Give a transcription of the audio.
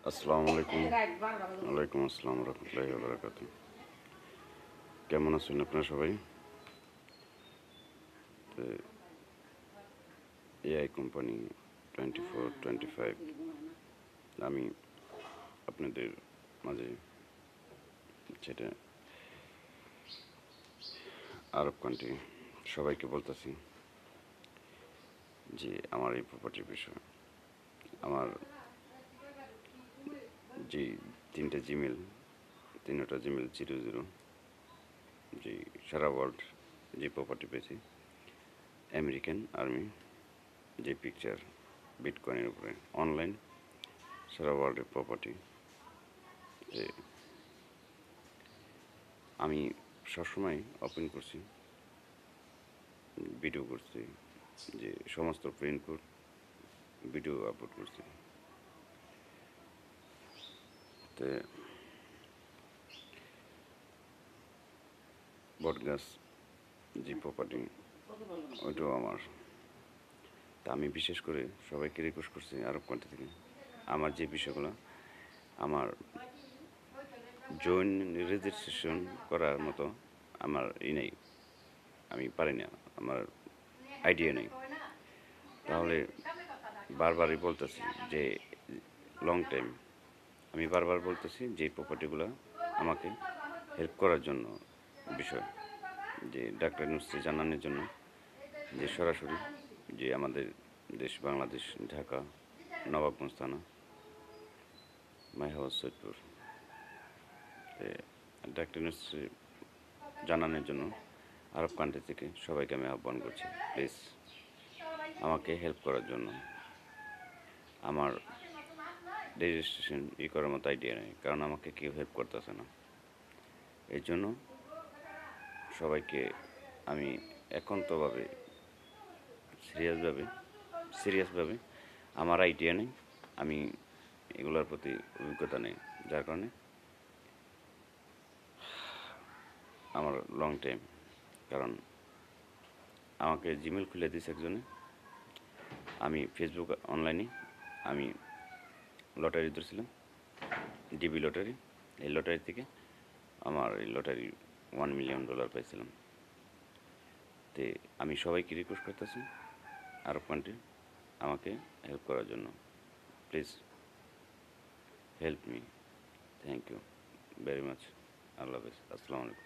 আসসালামু আলাইকুম। ওয়ালাইকুম আসসালাম রহমতুল্লাহি ওয়া বারাকাতুহু। কেমন আছেন আপনারা সবাই? তো এআই কোম্পানি 2425 আমি আপনাদের মাঝে যেটা আরব কান্ট্রি সবাইকে বলতেছি যে আমার এই প্রপার্টির বিষয়, আমার যে তিনটা জিমেল, তিনটা জিমেল 00 যে সারা ওয়ার্ল্ড যে প্রপার্টি পেয়েছি, আমেরিকান আর্মি যে পিকচার বিটকয়েনের উপরে অনলাইন সারা ওয়ার্ল্ডের প্রপার্টি, যে আমি সবসময় ওপেন করছি, ভিডিও করছি, যে সমস্ত প্রিন্ট কোড ভিডিও আপলোড করছি। তো বটগাছ যে প্রপার্টি ওইটাও আমার। তা আমি বিশেষ করে সবাইকে রিকোয়েস্ট করছি আরব কান্ট্রি থেকে, আমার যে বিষয়গুলো আমার জয়েন রেজিস্ট্রেশন করার মতো আমার নেই, আমি পারি না, আমার আইডিয়া নেই। তাহলে বারবারই বলতেছি যে লং টাইম আমি বারবার বলতেছি যে প্রপার্টিগুলো আমাকে হেল্প করার জন্য বিষয়, যে ডাক্তার ইউনিভার্সিটি জানানোর জন্য, যে সরাসরি যে আমাদের দেশ বাংলাদেশ ঢাকা নবাবগঞ্জ থানা my house Saidpur doctor university জানানোর জন্য আরব কান্ট্রি থেকে সবাইকে আমি আহ্বান করছি, প্লিজ আমাকে হেল্প করার জন্য। আমার রেজিস্ট্রেশন করার মতো আইডিয়া নেই, কারণ আমাকে কেউ হেল্প করতেছে না। এর জন্য সবাইকে আমি একান্তভাবে সিরিয়াসভাবে আমার আইডিয়া নেই, আমি এগুলোর প্রতি অভিজ্ঞতা নেই, যার কারণে আমার লং টাইম। কারণ আমাকে জিমেল খুলে দিয়েছে একজনে, আমি ফেসবুক অনলাইনে আমি লটারি ধরছিলাম, ডিবি লটারি। এই লটারি থেকে আমার এই লটারি $1 মিলিয়ন পাইছিলাম। তে আমি সবাইকে রিকোয়েস্ট করতেছি আরব কান্ট্রি আমাকে হেল্প করার জন্য, please help me. Thank you very much. আল্লাহ হাফেজ। আসসালামু আলাইকুম।